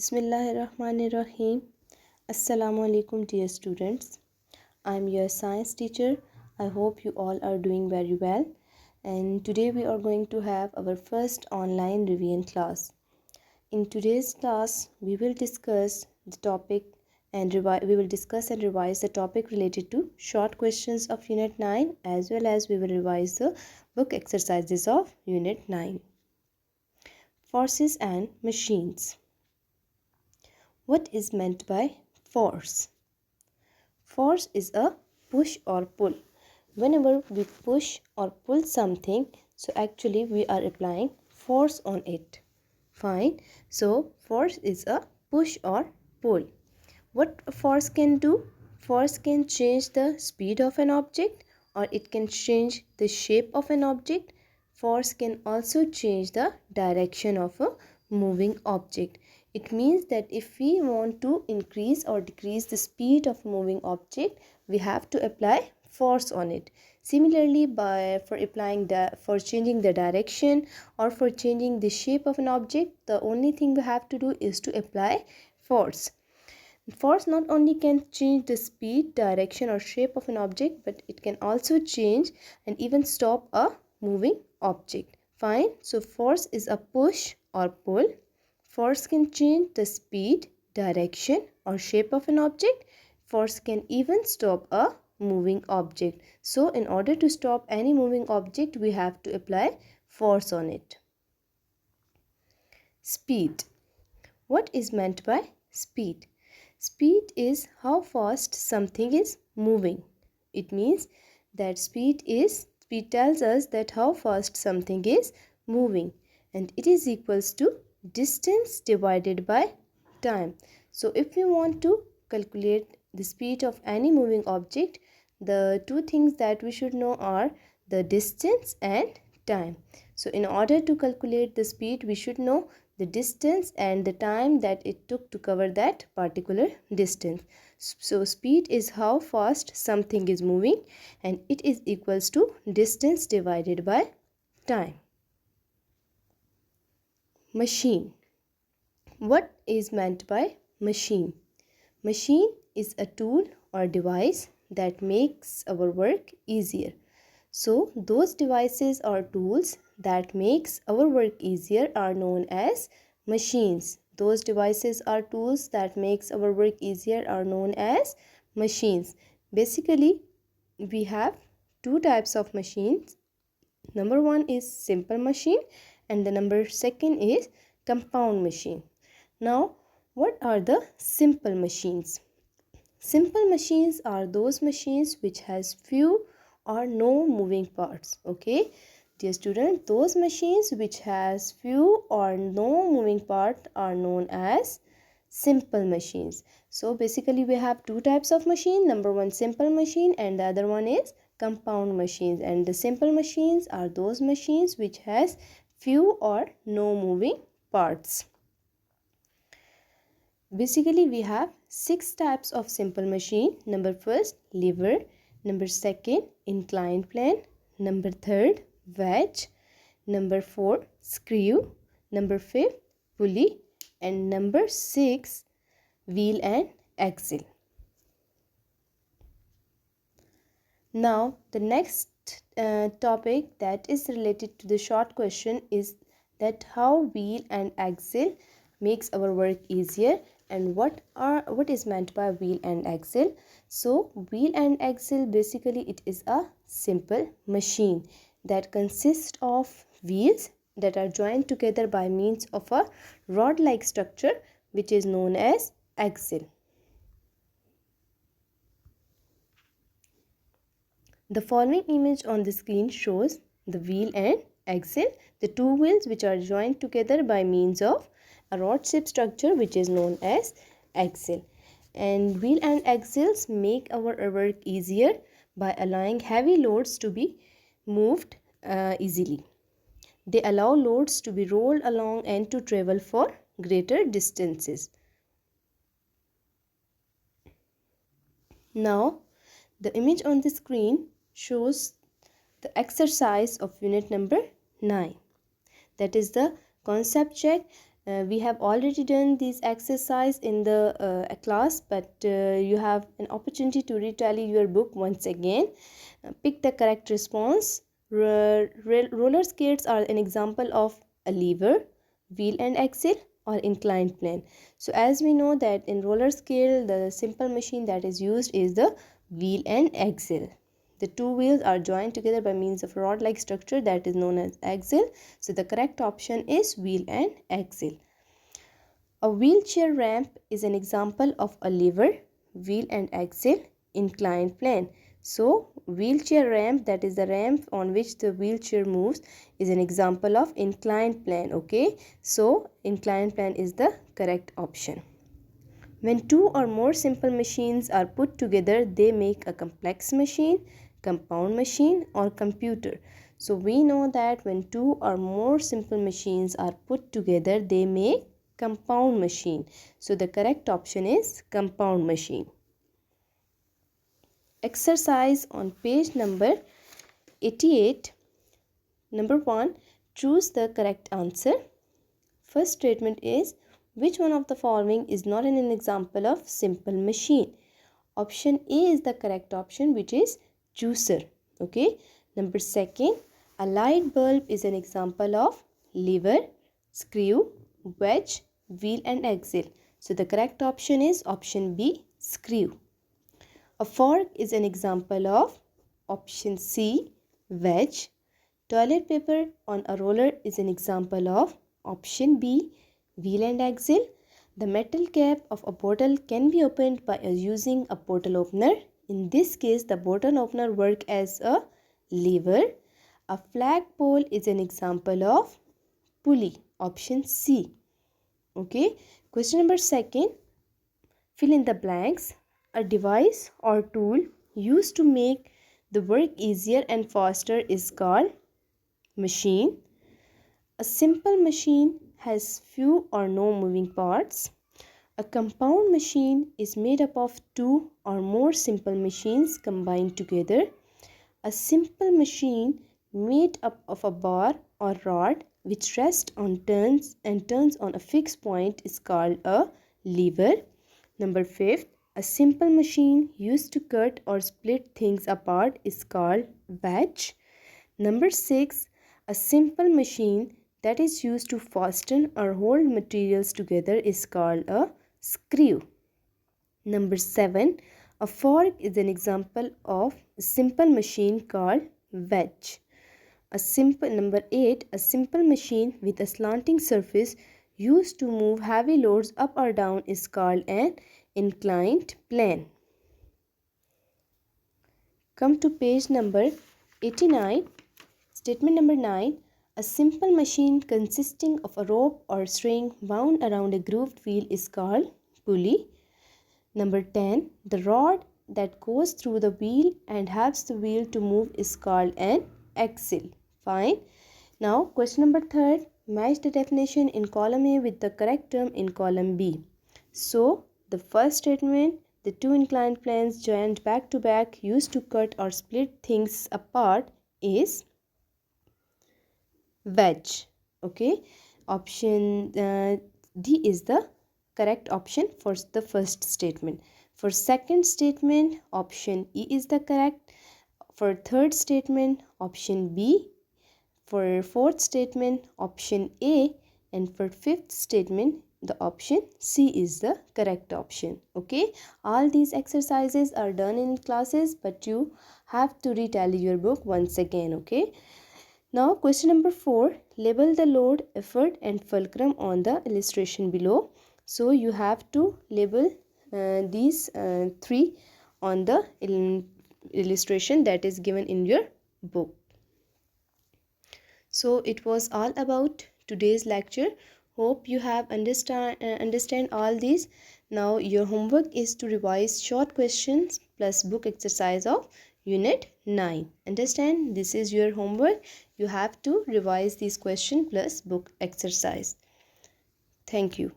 Bismillahirrahmanirrahim. Assalamu alaikum dear students. I am your science teacher. I hope you all are doing very well. And today we are going to have our first online revision class. In today's class, we will discuss the topic and revise the topic related to short questions of Unit 9, as well as we will revise the book exercises of Unit 9. Forces and machines. What is meant by force? Force is a push or pull. Whenever we push or pull something, so actually we are applying force on it. Fine. So force is a push or pull. What force can do? Force can change the speed of an object, or it can change the shape of an object. Force can also change the direction of a moving object. It means that if we want to increase or decrease the speed of moving object, we have to apply force on it. Similarly, for changing the direction or for changing the shape of an object, the only thing we have to do is to apply force. Force not only can change the speed, direction or shape of an object, but it can also change and even stop a moving object. Fine. So force is a push or pull. Force can change the speed, direction or shape of an object. Force can even stop a moving object. So in order to stop any moving object, we have to apply force on it. Speed. What is meant by speed? Speed is how fast something is moving. It means that speed tells us that how fast something is moving, and it is equals to distance divided by time. So if we want to calculate the speed of any moving object, the two things that we should know are the distance and time. So in order to calculate the speed, we should know the distance and the time that it took to cover that particular distance. So speed is how fast something is moving, and it is equals to distance divided by time. Machine. What is meant by machine? Machine is a tool or device that makes our work easier. So those devices or tools that makes our work easier are known as machines. Those devices or tools that makes our work easier are known as machines. Basically, we have two types of machines. Number one is simple machine, and the number second is compound machine. Now, what are the simple machines? Simple machines are those machines which has few or no moving parts. Okay, dear student, those machines which has few or no moving part are known as simple machines. So basically we have two types of machine. Number one, simple machine, and the other one is compound machines. And the simple machines are those machines which has few or no moving parts. Basically we have 6 types of simple machine. Number first, lever. Number second, inclined plane. Number third, wedge. Number 4, screw. Number 5, pulley. And number 6, wheel and axle. Now the next topic that is related to the short question is that how wheel and axle makes our work easier, and what is meant by wheel and axle. So wheel and axle, basically it is a simple machine that consists of wheels that are joined together by means of a rod like structure which is known as axle. The following image on the screen shows the wheel and axle, the two wheels which are joined together by means of a rod shaped structure which is known as axle. And wheel and axles make our work easier by allowing heavy loads to be moved easily. They allow loads to be rolled along and to travel for greater distances. Now the image on the screen shows the exercise of unit number 9. That is the concept check We have already done this exercise in the class, but you have an opportunity to retally your book once again. Pick the correct response. Roller skates are an example of a lever, wheel and axle, or inclined plane. So as we know that in roller skate, the simple machine that is used is the wheel and axle. The two wheels are joined together by means of a rod-like structure that is known as axle. So the correct option is wheel and axle. A wheelchair ramp is an example of a lever, wheel and axle, inclined plane. So wheelchair ramp, that is the ramp on which the wheelchair moves, is an example of inclined plane. Okay, so inclined plane is the correct option. When two or more simple machines are put together, they make a complex machine, compound machine, or computer. So we know that when two or more simple machines are put together, they make compound machine. So the correct option is compound machine. Exercise on page number 88. Number 1. Choose the correct answer. First statement is, which one of the following is not an example of simple machine? Option A is the correct option, which is juicer. Okay. Number 2, a light bulb is an example of lever, screw, wedge, wheel and axle. So the correct option is option B, screw. A fork is an example of option C, wedge. Toilet paper on a roller is an example of option B, wheel and axle. The metal cap of a bottle can be opened by using a bottle opener. In this case, the bottle opener works as a lever. A flagpole is an example of pulley, option C. Okay, question number 2, fill in the blanks. A device or tool used to make the work easier and faster is called machine. A simple machine has few or no moving parts. A compound machine is made up of two or more simple machines combined together. A simple machine made up of a bar or rod which rests on turns and turns on a fixed point is called a lever. Number 5, a simple machine used to cut or split things apart is called wedge. Number 6, a simple machine that is used to fasten or hold materials together is called a screw. Number 7, a fork is an example of a simple machine called wedge. Number 8, a simple machine with a slanting surface used to move heavy loads up or down is called an inclined plane. Come to page number 89. Statement number 9. A simple machine consisting of a rope or string wound around a grooved wheel is called pulley. Number 10. The rod that goes through the wheel and helps the wheel to move is called an axle. Fine. Now question number 3. Match the definition in column A with the correct term in column B. So the first statement, the two inclined planes joined back to back used to cut or split things apart is wedge. Okay, option D is the correct option for the first statement. For second statement, option E is the correct. For third statement, option B. For fourth statement, option A. And for fifth statement, the option C is the correct option. Okay, all these exercises are done in classes, but you have to retally your book once again. Okay, now question number 4, label the load, effort and fulcrum on the illustration below. So you have to label these 3 on the illustration that is given in your book. So it was all about today's lecture. Hope you have understand all these. Now your homework is to revise short questions plus book exercise of unit 9. Understand, this is your homework. You have to revise these questions plus book exercise. Thank you.